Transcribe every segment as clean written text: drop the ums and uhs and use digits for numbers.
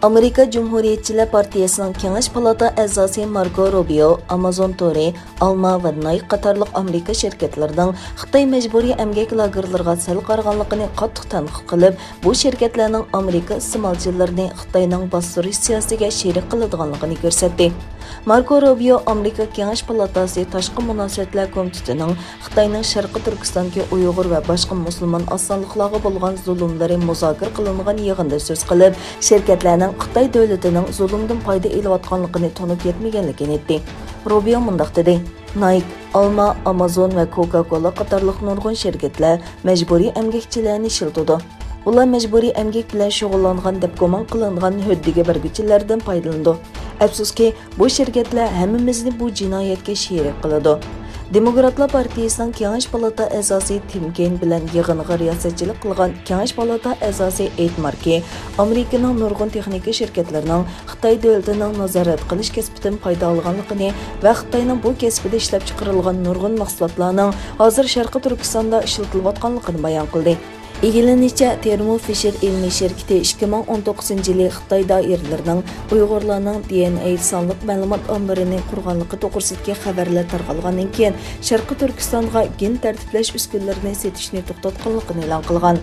Amerika Cumhuriyetçiler Partiyasının Kengash Palata a'zosi Marco Rubio, Amazon Tori, Alma ve Nike qatarlıq Amerika şirketlerinin Xitay mecburi emgek lagerlarına sel qarğanlığını qattiq tanqid qilib, bu şirketlerinin Amerika iste'molchilarini Xitayning bostirish siyosatiga sherik qiladiganligini ko'rsatdi. Marco Rubio Amerika Kengash Palatasi Tashqi munosabatlar komitetining Xitoyning Sharqiy Turkistondagi Uyg'ur va boshqa musulmon osonliqlarga bo'lgan zulmlari muzokara qilingan yig'inda so'z qilib, shirkatlarning Xitoy davlatining zulmdan foyda olayotganligini tunib yetmaganligini aytdi. Rubio mundaq dedi: Nike, Alma, Amazon va Coca-Cola qatorliq nurg'un shirkatlar majburiy emgakchilarni ishlatadi. Ular mecburi emgek bilan shug'ullangan deb gumon qilingan huddiga berguchilardan foydalandi. Afsuski, bu shirkatlar hammamizni bu jinoyatga sherik qiladi. Demokratlar partiyasining Kengash palata a'zosi Tim Kaine bilan yig'inga riyosatchilik qilgan Kengash palata a'zosi aytmarki, Amerikaning nurg'un texnika shirkatlarining Xitoy davlatining nazorat qilish kasbidan foyda olganligini va Xitoyning bu kasbida ishlab chiqarilgan nurg'un mahsulotlarning hozir Sharqiy Turkistonda ishlatilayotganligini bayon qildi. İlgilenişçe Thermo Fisher ilmiy şirketi 2019-yılı Xitay dairələrinin Uyğurlarning DNA sonliq ma'lumot ombirini qurganligi to'g'risidagi xabarlar tarqalgandan keyin Sharqiy Turkistonga gen tartiblash uskunalarini setishni to'xtatganligini e'lon qilgan.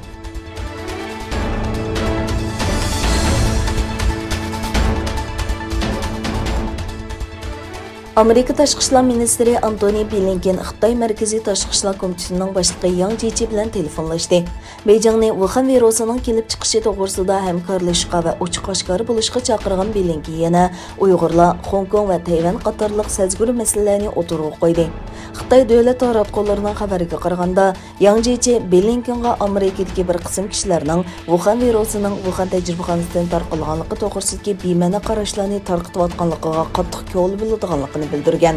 Amerika Tashqi ishlar ministiri Antony Blinken Xitoy Markaziy Tashqi ishlar komitetining boshlig'i Yang Jiechi bilan telefonlashdi. Beijingni Wuhan virusining kelib chiqishi to'g'risida hamkorlashishga va ochiq-oshkora bo'lishga chaqirgan Blinken yana Uyg'urlar, Hong Kong va Tayvan qatorliq sezgir masalalarni o'tirg'a qo'ydi. Xitoy davlat taratqullarining xabariga qaraganda, Yang Jiechi Blinkenga Amerikadagi bir qism kishilarning Wuhan virusining Wuhan tajribaxonasidan tarqalganligi to'g'risidagi bema'ni qarashlarni tarqatayotganligiga qattiq ko'ngil biladiganligini bildirgan.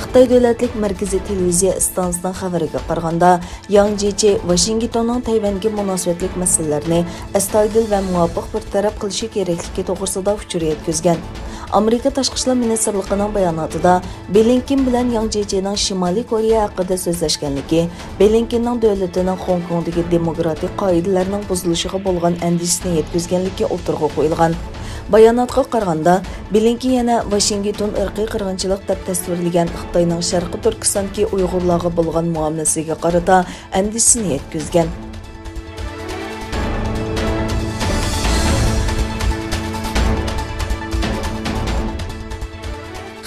Xitoy davlatlik markaziy televiziya stansiyasining xabariga qaraganda, Yang Jiechi Washingtonning Tayvanga munosabatlik masalalarni astoydil va muvofiq bir taraf qilishi kerakligi to'g'risida uchur yetkazgan. Amerika Tashqi ishlar ministrligining bayonotida Blinken bilan Yang Jiechining Shimoliy Koreya haqida so'zlashganligi, Blinkenning davlatining Hong Kongdagi demokratik qoidalarning buzilishiga bo'lgan andishini yetkazganligi o'tirg'a qo'yilgan. Bayonotga qaraganda, Blinken yana Washington irqiy qirg'inchilik deb tasvirlagan Xitoyning Sharqiy Turkistondagi Uyg'urlarga bo'lgan muomalasiga qarata andishini yetkazgan.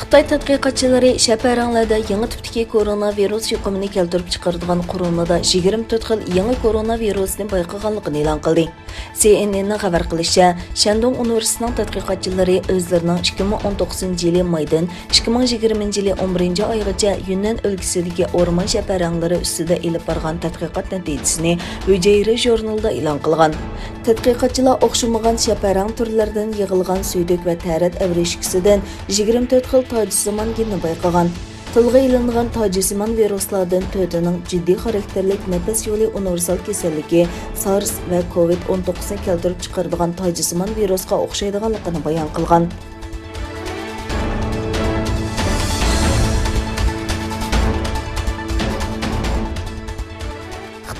Xitoy tadqiqotchilari şəpərənglərdə yangi tipdagi koronavirus yuqumini keltirib chiqaradigan qurilmada 24 xil yangi koronavirusni bayqaganligini e'lon qildi. CNN'ning xabar qilishicha, Shandong universitetining tadqiqotchilari o'zlarining 2019-yili maydan 2020-yili 11-oygacha Yunnan o'lkasidagi o'rmon şəpərəngləri ustida elib borgan tadqiqot natijasini hujayra jurnalida e'lon qilgan. Tadqiqotchilar o'xshamagan şəpərəng turlaridan yig'ilgan suydik va tarat avrishkisidan 24 xil tajisimon genni bayqagan. Tilga ilingan tajisimon viruslardan 4'ning jiddiy xarakterlik nafas yo'li universal kasalligi SARS va COVID-19 keltirib chiqaradigan tajisimon virusga o'xshaydiganligini bayon qilgan.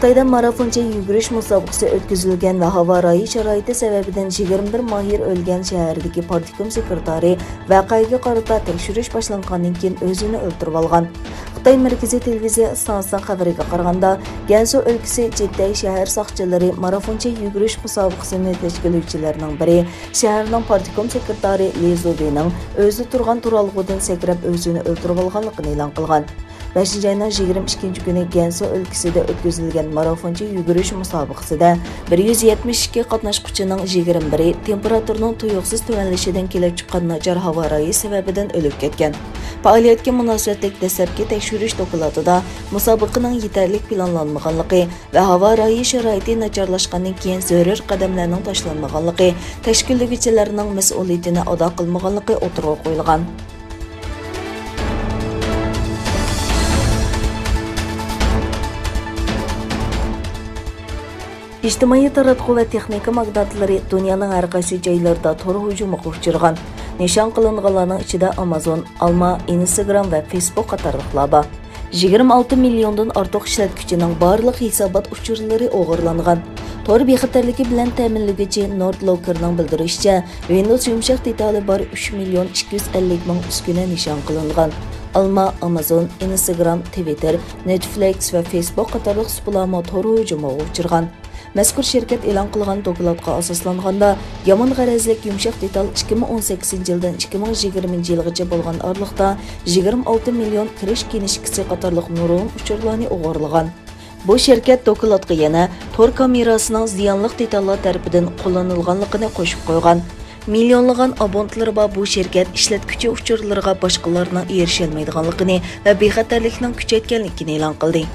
Xitoyda marafoncha yugurish musobaqasi o'tkazilgan va havo sharoiti sababidan 21 mahir o'lgan shahardagi partikum sekretari voqeaga qarata tekshirish boshlangandan keyin o'zini o'ldirib olgan. Xitoy markaziy televiziya stansiyasining xabariga qaraganda, Gansu o'lkasi Jidday shahar soqchilari marafoncha yugurish musobaqasini tashkillovchilarining biri shaharning partikum sekretari Li Zubining o'zi turgan turalg'idan sakrab o'zini o'ldirib olganligini e'lon qilgan. 5-ayning 22 kuni Gansu o'lkasida o'tkazilgan marafoncha yugurish musobaqasida 172 qatnashuvchining 21 temperaturning tuyuqsiz tuvanlashidan kelib chiqqan nachar havo sababidan o'lib ketgan. Faoliyatga munosabatlik dastlabki tekshirish dokladida musobaqaning yetarli planlanmaganligi va havo sharoiti nacharlashgandan keyin zarur qadamlarning tashlanmaganligi, tashkillovchilarning mas'uliyatini ado qilmaganligi o'tirg'a qo'yilgan. İctimai taratqu va texnika magnatlari dunyoning har qaysi joylarida tor hujumiga uchragan. Nishon qilinganlarning ichida Amazon, Alma, Instagram va Facebook qatorliqlar bor. 26 milliondan ortiq ishlatuvchining barliq hisobot uchurlari o'g'irlangan. Tor bexatarligi bilan ta'minlaguvchi Nordlockerning bildirishicha, Windows yumshoq detali bor 3 million 250 ming uskuna nishon qilingan. Alma, Amazon, Instagram, Twitter, Netflix va Facebook qatorliq supulamo tor hujumiga uchirgan. Mazkur shirkat e'lon qilgan dokladga asoslanganda, yomon g'arazlik yumshoq detal 2018-yildan 2020-yilgacha bo'lgan oraliqda 26 million kirish kinishkisi qatorliq nurg'un uchurlarni o'g'irlagan. Bu shirkat dokladga yana tor kamerasining ziyonli detallar tarafidan qo'llanilganligini qo'shib qo'ygan. Millionlagan abonentlari bor bu shirkat ishlatuvchi uchurlarga boshqalarning erisha olmaydiganligini va bexatarlikning kuchaytganligini e'lon qildi.